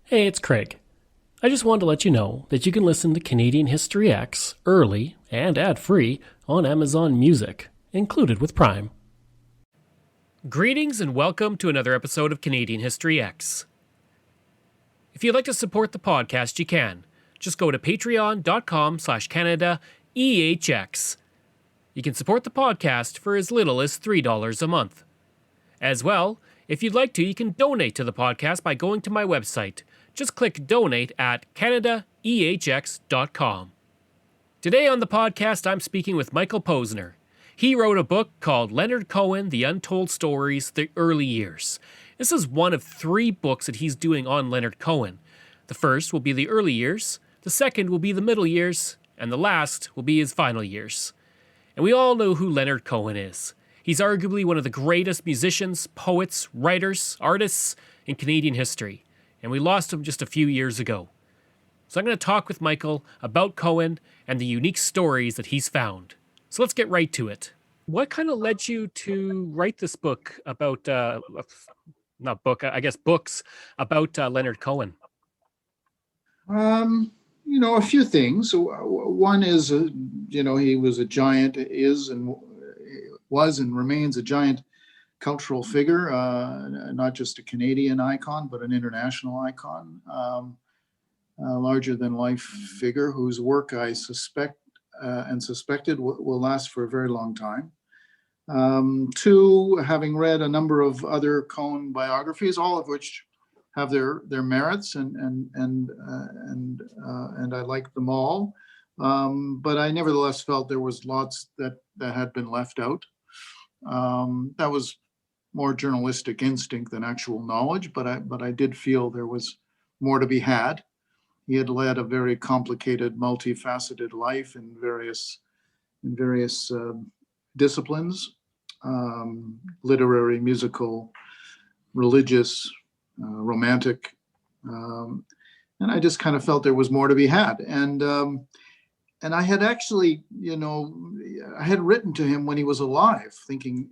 Hey, it's Craig. I just wanted to let you know that you can listen to Canadian History X early and ad-free on Amazon Music, included with Prime. Greetings and welcome to another episode of Canadian History X. If you'd like to support the podcast, you can. Just go to patreon.com/CanadaEHX. You can support the podcast for as little as $3 a month. As well, if you'd like to, you can donate to the podcast by going to my website. Just click donate at CanadaEHX.com. Today on the podcast, I'm speaking with Michael Posner. He wrote a book called Leonard Cohen, The Untold Stories, The Early Years. This is one of 3 books that he's doing on Leonard Cohen. The first will be the early years, the second will be the middle years, and the last will be his final years. And we all know who Leonard Cohen is. He's arguably one of the greatest musicians, poets, writers, artists in Canadian history. And we lost him just a few years ago. So I'm going to talk with Michael about Cohen and the unique stories that he's found. So let's get right to it. What kind of led you to write this book about, books about Leonard Cohen? A few things. One is, he was a giant, was and remains a giant cultural figure, not just a Canadian icon, but an international icon, a larger than life figure whose work I suspected will last for a very long time. 2, having read a number of other Cohen biographies, all of which have their merits, and I liked them all, but I nevertheless felt there was lots that had been left out. That was more journalistic instinct than actual knowledge, but I did feel there was more to be had. He had led a very complicated, multifaceted life in various disciplines, literary, musical, religious, romantic, and I just kind of felt there was more to be had. And I had actually, I had written to him when he was alive, thinking,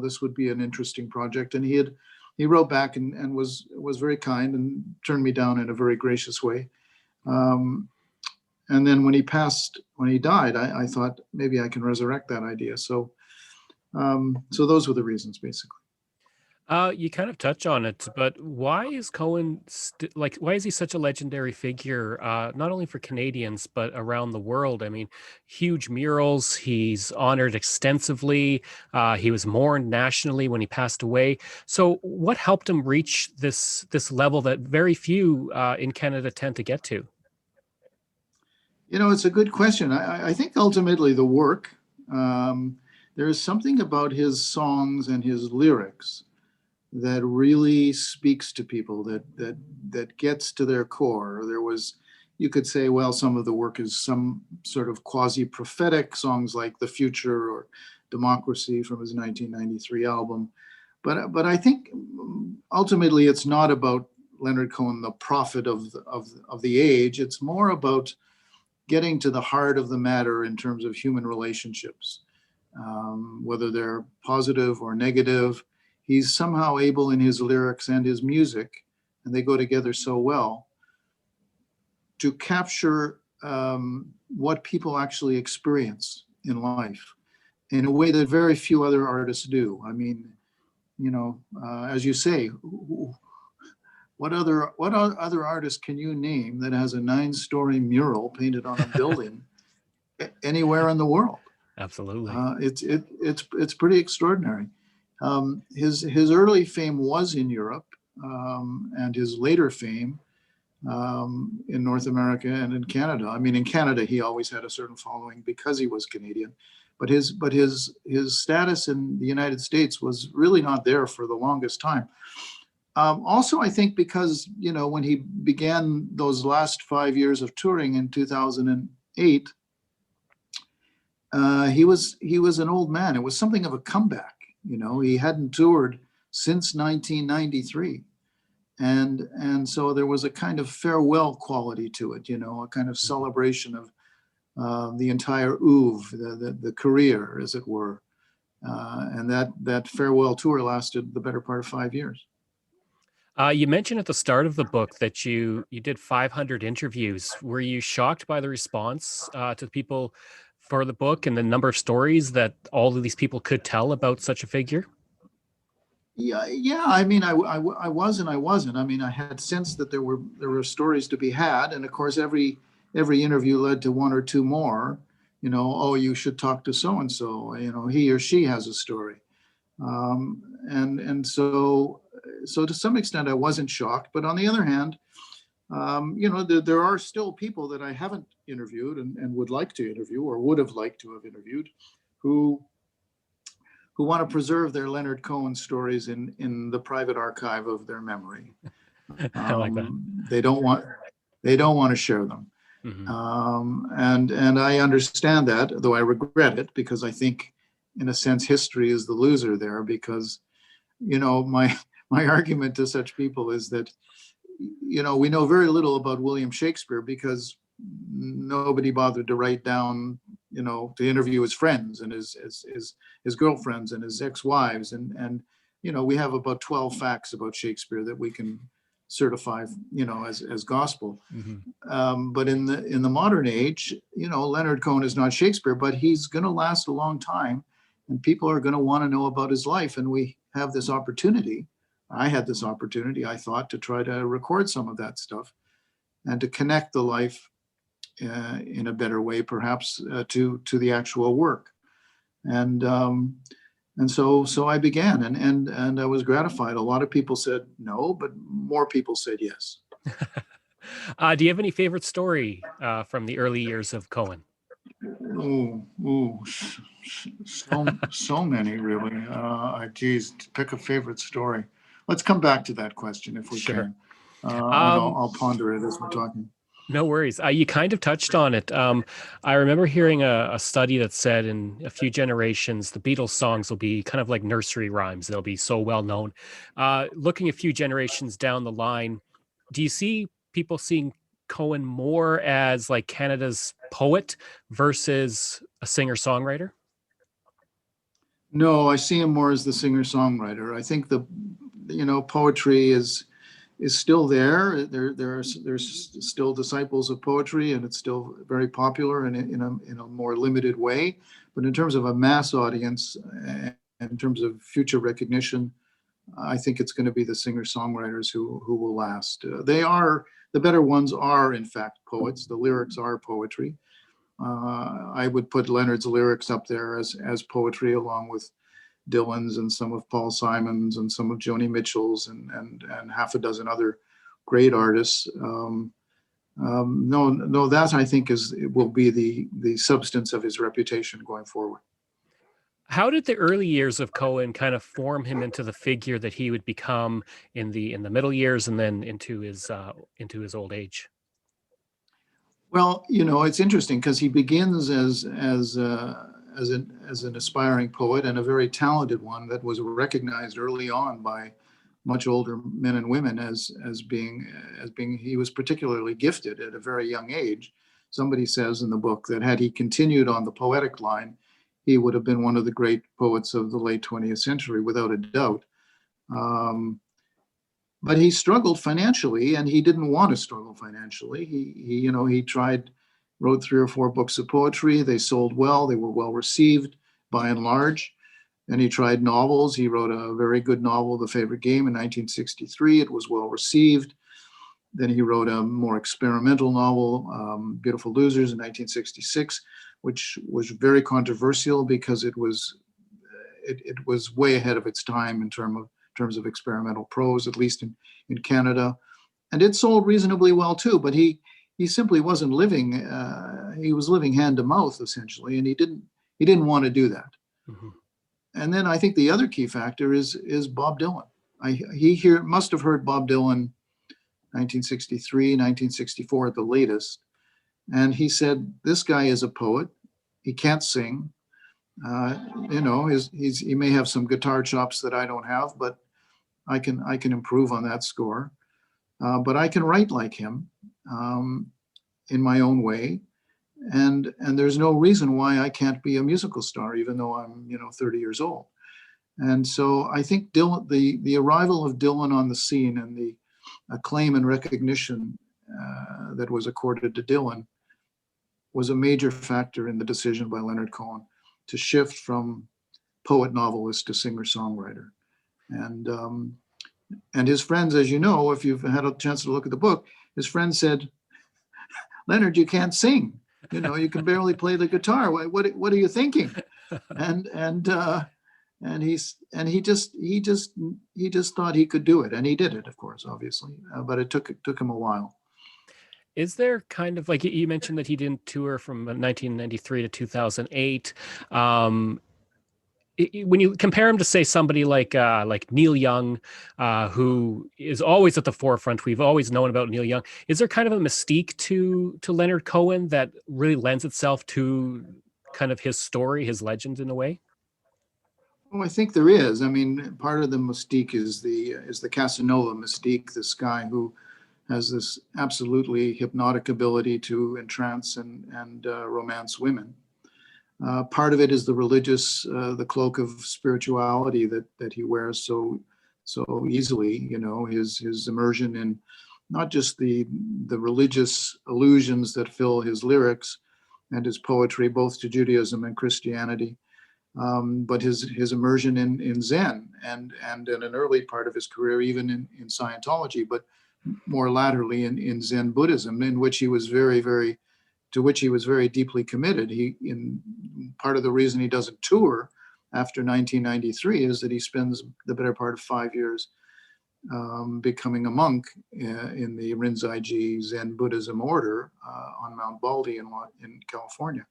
this would be an interesting project. And he wrote back and was very kind and turned me down in a very gracious way. And then when he died, I thought maybe I can resurrect that idea. So those were the reasons, basically. You kind of touch on it, but why is Cohen why is he such a legendary figure, not only for Canadians, but around the world? I mean, huge murals, he's honored extensively, he was mourned nationally when he passed away. So what helped him reach this level that very few in Canada tend to get to? It's a good question. I think ultimately the work, there is something about his songs and his lyrics that really speaks to people, that gets to their core. You could say, well, some of the work is some sort of quasi-prophetic songs like The Future or Democracy from his 1993 album. But I think ultimately it's not about Leonard Cohen, the prophet of the age. It's more about getting to the heart of the matter in terms of human relationships, whether they're positive or negative. He's somehow able in his lyrics and his music, and they go together so well, to capture what people actually experience in life in a way that very few other artists do. I mean, as you say, what other artist can you name that has a 9-story mural painted on a building anywhere in the world? Absolutely. It's pretty extraordinary. His early fame was in Europe, and his later fame in North America and in Canada. I mean, in Canada, he always had a certain following because he was Canadian, but his status in the United States was really not there for the longest time. Also, I think because, when he began those last 5 years of touring in 2008, he was an old man. It was something of a comeback. He hadn't toured since 1993. And so there was a kind of farewell quality to it, a kind of celebration of the entire oeuvre, the career, as it were. And that farewell tour lasted the better part of 5 years. You mentioned at the start of the book that you did 500 interviews. Were you shocked by the response to people for the book and the number of stories that all of these people could tell about such a figure? Yeah, yeah. I mean, I was and I wasn't. I mean, I had sensed that there were stories to be had, and of course, every interview led to one or two more. Oh, you should talk to so and so. He or she has a story, and so to some extent, I wasn't shocked. But on the other hand, there are still people that I haven't interviewed and would like to interview or would have liked to have interviewed, who who want to preserve their Leonard Cohen stories in the private archive of their memory. I like that. They don't want to share them, Hmm. and I understand that, though I regret it because I think, in a sense, history is the loser there. Because my argument to such people is that we know very little about William Shakespeare because nobody bothered to write down, to interview his friends and his girlfriends and his ex-wives, and we have about 12 facts about Shakespeare that we can certify, as gospel. Hmm. But in the modern age, Leonard Cohen is not Shakespeare, but he's going to last a long time, and people are going to want to know about his life, and we have this opportunity. I had this opportunity, I thought, to try to record some of that stuff and to connect the life in a better way, perhaps, to the actual work. And so I began, and I was gratified. A lot of people said no, but more people said yes. Do you have any favorite story from the early years of Cohen? So many, really. Geez, to pick a favorite story. Let's come back to that question if we Sure. can, and Um, I'll ponder it as we're talking. No worries. You kind of touched on it. I remember hearing a study that said in a few generations, the Beatles songs will be kind of like nursery rhymes. They'll be so well known. Looking a few generations down the line, do you see people seeing Cohen more as like Canada's poet versus a singer songwriter? No, I see him more as the singer-songwriter. I think poetry is still there. There's still disciples of poetry, and it's still very popular in a more limited way. But in terms of a mass audience, and in terms of future recognition, I think it's going to be the singer-songwriters who will last. The better ones are in fact poets. The lyrics are poetry. I would put Leonard's lyrics up there as poetry, along with Dylan's and some of Paul Simon's and some of Joni Mitchell's and half a dozen other great artists. No, that I think will be the substance of his reputation going forward. How did the early years of Cohen kind of form him into the figure that he would become in the middle years and then into his old age? Well, it's interesting because he begins as an aspiring poet, and a very talented one that was recognized early on by much older men and women as being he was particularly gifted at a very young age. Somebody says in the book that had he continued on the poetic line, he would have been one of the great poets of the late 20th century, without a doubt. Um, but he struggled financially, and he didn't want to struggle financially. He tried, wrote 3 or 4 books of poetry. They sold well. They were well received by and large. And he tried novels. He wrote a very good novel, The Favorite Game, in 1963. It was well received. Then he wrote a more experimental novel, Beautiful Losers, in 1966, which was very controversial because it was way ahead of its time in terms of experimental prose, at least in Canada. And it sold reasonably well too, but he simply wasn't living. He was living hand to mouth essentially, and he didn't want to do that. Mhm. And then I think the other key factor is Bob Dylan. Must have heard Bob Dylan 1963, 1964 at the latest, and he said, "This guy is a poet. He can't sing. Uh, he may have some guitar chops that I don't have, but I can improve on that score. But I can write like him, in my own way, and there's no reason why I can't be a musical star, even though I'm 30 years old." And so I think Dylan, the arrival of Dylan on the scene and the acclaim and recognition that was accorded to Dylan was a major factor in the decision by Leonard Cohen to shift from poet novelist to singer songwriter. And and his friends, as you know, if you've had a chance to look at the book, his friends said, "Leonard, you can't sing. You know, you can barely play the guitar. What are you thinking?" And and he just thought he could do it, and he did it, of course, obviously, but it took him a while. Is there kind of like you mentioned that he didn't tour from 1993 to 2008? When you compare him to say somebody like Neil Young, who is always at the forefront, we've always known about Neil Young. Is there kind of a mystique to Leonard Cohen that really lends itself to kind of his story, his legend in a way? Oh, I think there is. I mean, part of the mystique is the Casanova mystique. This guy who has this absolutely hypnotic ability to entrance and romance women. Part of it is the religious, the cloak of spirituality that he wears so easily. You know, his immersion in not just the religious allusions that fill his lyrics and his poetry, both to Judaism and Christianity, but his immersion in Zen and in an early part of his career, even in Scientology, but more latterly in Zen Buddhism, in which he was very to which he was very deeply committed. In part of the reason he doesn't tour after 1993 is that he spends the better part of 5 years becoming a monk in the Rinzai-ji Zen Buddhism order on Mount Baldy in California.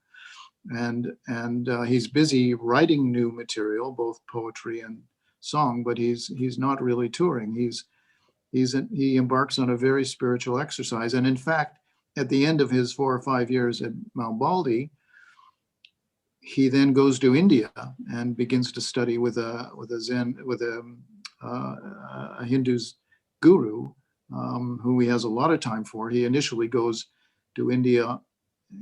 And he's busy writing new material, both poetry and song, but he's not really touring. He embarks on a very spiritual exercise. And in fact, at the end of his 4 or 5 years at Mount Baldy, he then goes to India and begins to study with a Hindu's guru, who he has a lot of time for. He initially goes to India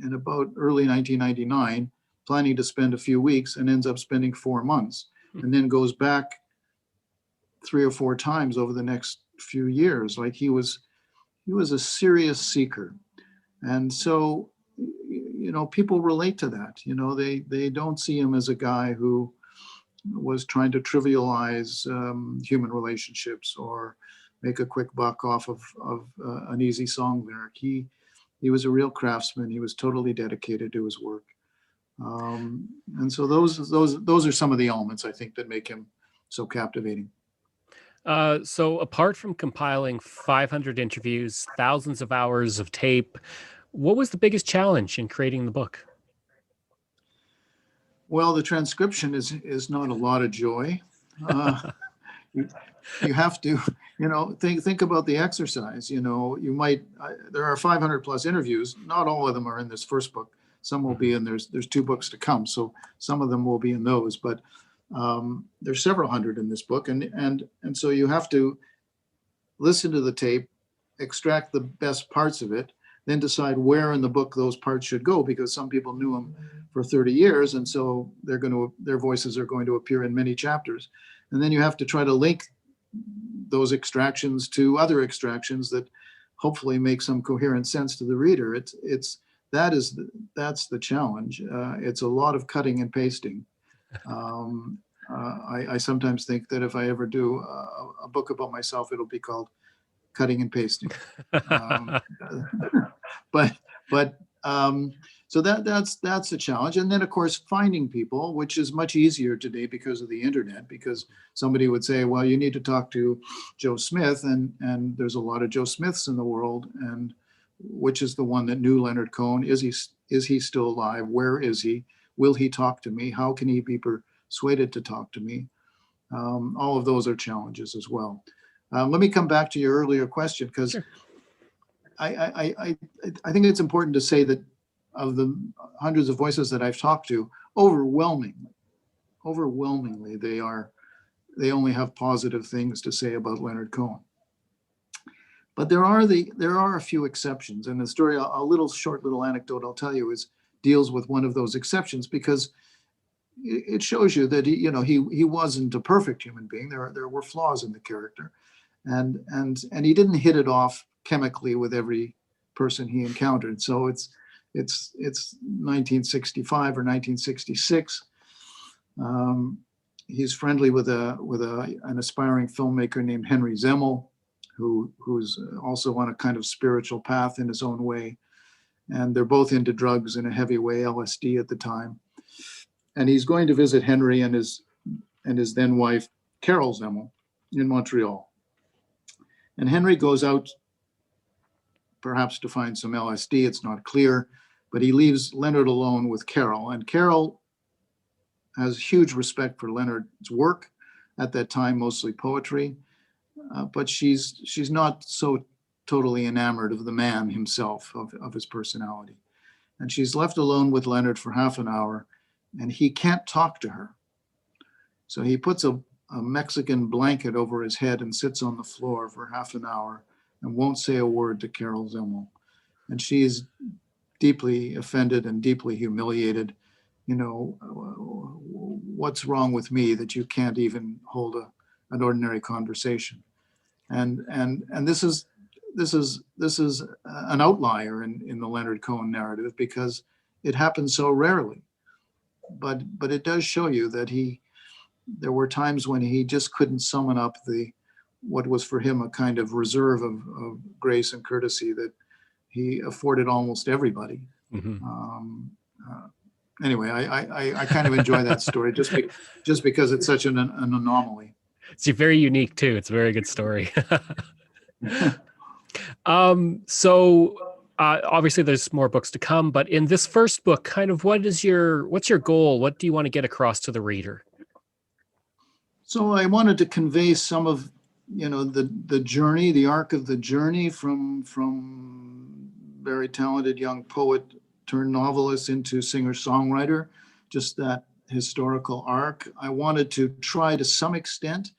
in about early 1999, planning to spend a few weeks, and ends up spending 4 months, and then goes back 3 or 4 times over the next few years. Like he was a serious seeker. And so, you know, people relate to that. You know, they don't see him as a guy who was trying to trivialize human relationships or make a quick buck off of an easy song lyric. He was a real craftsman. He was totally dedicated to his work. And so those are some of the elements, I think, that make him so captivating. So apart from compiling 500 interviews, thousands of hours of tape, what was the biggest challenge in creating the book? Well, the transcription is not a lot of joy. You have to, you know, think about the exercise. You know, there are 500 plus interviews. Not all of them are in this first book. Some will be in, there's 2 books to come. So some of them will be in those, but there's several hundred in this book. And so you have to listen to the tape, extract the best parts of it, then decide where in the book those parts should go, because some people knew them for 30 years. And so their voices are going to appear in many chapters. And then you have to try to link those extractions to other extractions that hopefully make some coherent sense to the reader. That's the challenge. It's a lot of cutting and pasting. I sometimes think that if I ever do a book about myself, it'll be called Cutting and Pasting. So that's a challenge. And then, of course, finding people, which is much easier today because of the internet, because somebody would say, well, you need to talk to Joe Smith, and there's a lot of Joe Smiths in the world, and which is the one that knew Leonard Cohen? Is he still alive? Where is he? Will he talk to me? How can he be persuaded to talk to me? All of those are challenges as well. Let me come back to your earlier question, because sure. I think it's important to say that of the hundreds of voices that I've talked to, overwhelmingly, they only have positive things to say about Leonard Cohen. But there are a few exceptions, and the story, a short little anecdote I'll tell you deals with one of those exceptions, because it shows you that he wasn't a perfect human being. There were flaws in the character, and he didn't hit it off chemically with every person he encountered. So it's 1965 or 1966. Um, he's friendly with an aspiring filmmaker named Henry Zemmel, who's also on a kind of spiritual path in his own way, and they're both into drugs in a heavy way, LSD at the time. And he's going to visit Henry and his then wife Carol Zemmel in Montreal. And Henry goes out perhaps to find some LSD. It's not clear, but he leaves Leonard alone with Carol. And Carol has huge respect for Leonard's work at that time, mostly poetry, but she's not so totally enamored of the man himself, of his personality. And she's left alone with Leonard for half an hour, and he can't talk to her. So he puts a Mexican blanket over his head and sits on the floor for half an hour and won't say a word to Carol Zemmel. And she is deeply offended and deeply humiliated. What's wrong with me that you can't even hold an ordinary conversation? And this is an outlier in the Leonard Cohen narrative, because it happens so rarely. But it does show you that there were times when he just couldn't summon up what was for him a kind of reserve of grace and courtesy that he afforded almost everybody. Anyway, I kind of enjoy that story just because it's such an anomaly. It's very unique too. It's a very good story. Obviously there's more books to come, but in this first book, kind of what's your goal? What do you want to get across to the reader? So I wanted to convey some of, the journey, the arc of the journey from very talented young poet turned novelist into singer-songwriter, just that historical arc. I wanted to try to some extent,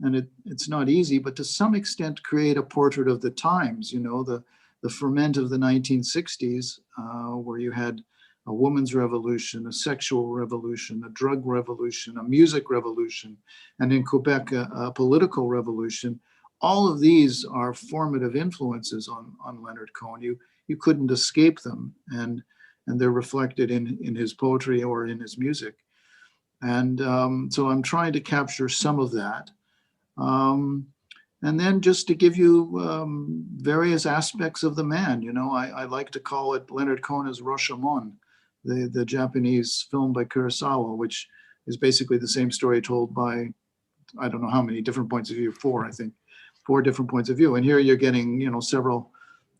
and it's not easy, but to some extent create a portrait of the times, the ferment of the 1960s, where you had a woman's revolution, a sexual revolution, a drug revolution, a music revolution, and in Quebec, a political revolution. All of these are formative influences on Leonard Cohen. You couldn't escape them, and they're reflected in his poetry or in his music. And so I'm trying to capture some of that. And then just to give you various aspects of the man. I like to call it Leonard Cohen as Rashomon, the Japanese film by Kurosawa, which is basically the same story told by, I don't know how many different points of view, four different points of view. And here you're getting,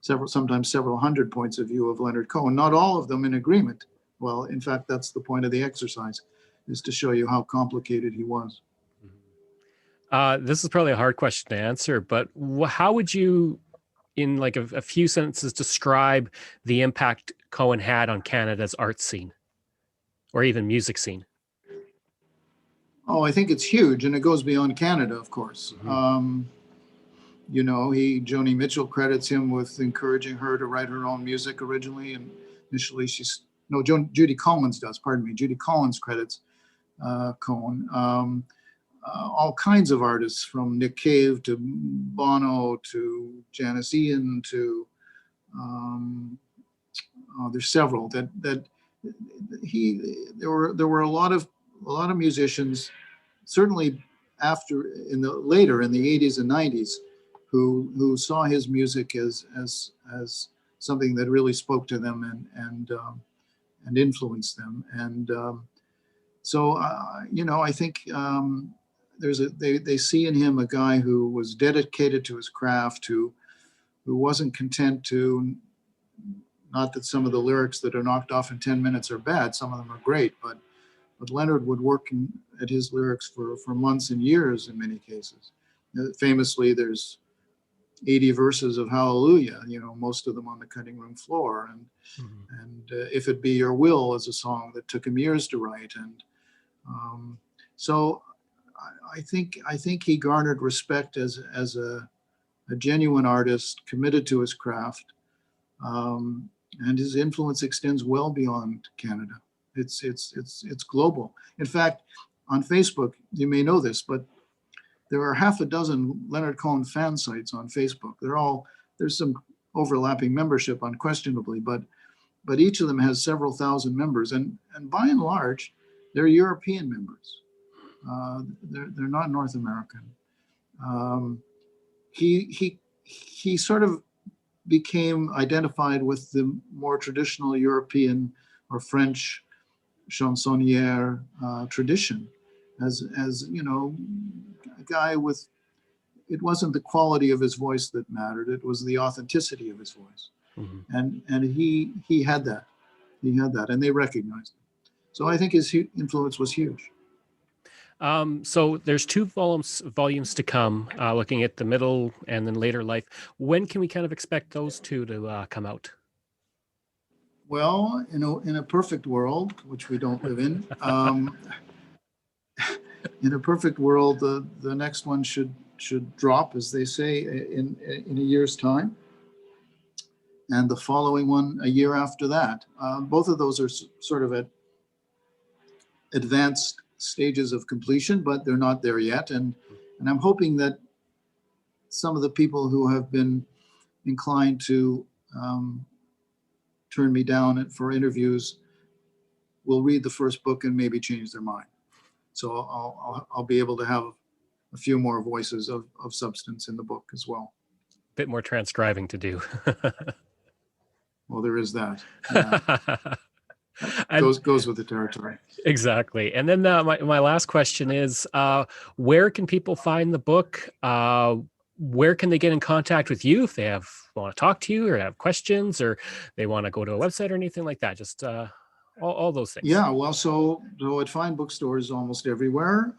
sometimes several hundred points of view of Leonard Cohen, not all of them in agreement. Well, in fact, that's the point of the exercise, is to show you how complicated he was. This is probably a hard question to answer, but how would you, in like a few sentences, describe the impact Cohen had on Canada's art scene or even music scene? Oh, I think it's huge, and it goes beyond Canada, of course. Joni Mitchell credits him with encouraging her to write her own music originally, and initially Judy Collins does. Pardon me, Judy Collins credits Cohen. All kinds of artists, from Nick Cave to Bono to Janis Ian to there's several that there were a lot of musicians, certainly later in the 80s and 90s, who saw his music as something that really spoke to them and influenced them. And so I think they see in him a guy who was dedicated to his craft, who wasn't content to, not that some of the lyrics that are knocked off in 10 minutes are bad, some of them are great, but Leonard would work at his lyrics for months and years in many cases. Famously, there's 80 verses of Hallelujah, most of them on the cutting room floor. And If It Be Your Will is a song that took him years to write. And so I think he garnered respect as a genuine artist committed to his craft. And his influence extends well beyond Canada. It's global. In fact, on Facebook, you may know this, but there are half a dozen Leonard Cohen fan sites on Facebook. There's some overlapping membership, unquestionably, but each of them has several thousand members, and by and large, they're European members. They're not North American. He sort of became identified with the more traditional European or French chansonnière tradition, as a guy with. It wasn't the quality of his voice that mattered; it was the authenticity of his voice, and he had that, and they recognized it. So I think his influence was huge. So there's two volumes to come, looking at the middle and then later life. When can we kind of expect those two to come out? Well, in a perfect world, which we don't live in, in a perfect world, the next one should drop, as they say, in a year's time, and the following one a year after that. Both of those are sort of at advanced stages of completion, but they're not there yet. And I'm hoping that some of the people who have been inclined to turn me down for interviews will read the first book and maybe change their mind. So I'll be able to have a few more voices of substance in the book as well. Bit more transcribing to do. Well, there is that. Goes with the territory. Exactly. And then my last question is, where can people find the book? Where can they get in contact with you if they want to talk to you or have questions, or they want to go to a website or anything like that? Just all those things. Yeah, well, so at fine bookstores almost everywhere.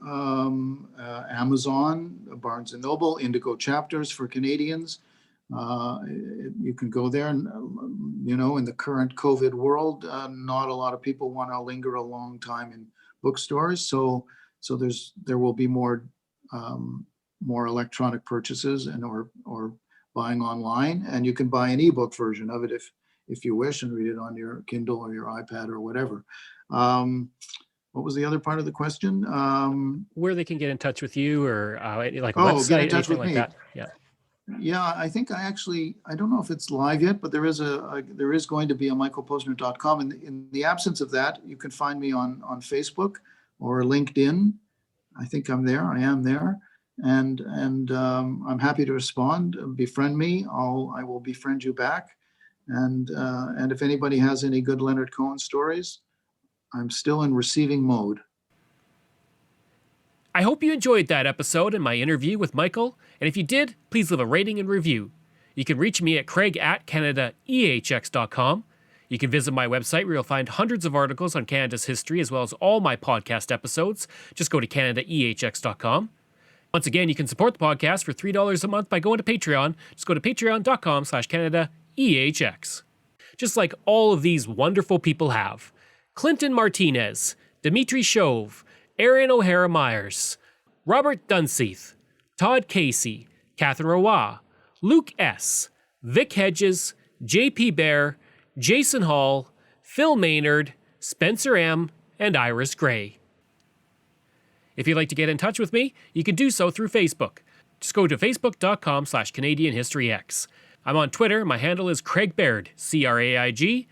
Amazon, Barnes & Noble, Indigo Chapters for Canadians. You can go there, and in the current COVID world, not a lot of people want to linger a long time in bookstores. So there will be more electronic purchases or buying online, and you can buy an ebook version of it if you wish, and read it on your Kindle or your iPad or whatever. What was the other part of the question? Where they can get in touch with you, or like a website, get in touch with like me. That. Yeah. Yeah, I think I don't know if it's live yet, but there is going to be a michaelposner.com. And in the absence of that, you can find me on Facebook or LinkedIn. I think I am there. And I'm happy to respond. Befriend me. I will befriend you back. And if anybody has any good Leonard Cohen stories, I'm still in receiving mode. I hope you enjoyed that episode and my interview with Michael, and if you did, please leave a rating and review. You can reach me at craig@canadaehx.com. You can visit my website where you'll find hundreds of articles on Canada's history as well as all my podcast episodes. Just go to canadaehx.com. Once again, you can support the podcast for $3 a month by going to Patreon. Just go to patreon.com/CanadaEHX. Just like all of these wonderful people have. Clinton Martinez, Dimitri Chauve, Aaron O'Hara Myers, Robert Dunseith, Todd Casey, Catherine Roy, Luke S., Vic Hedges, J.P. Bear, Jason Hall, Phil Maynard, Spencer M., and Iris Gray. If you'd like to get in touch with me, you can do so through Facebook. Just go to facebook.com/CanadianHistoryX. I'm on Twitter. My handle is Craig Baird, CraigBaird.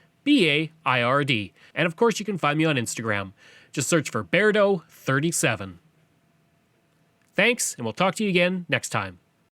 And of course, you can find me on Instagram. Just search for Bairdo37. Thanks, and we'll talk to you again next time.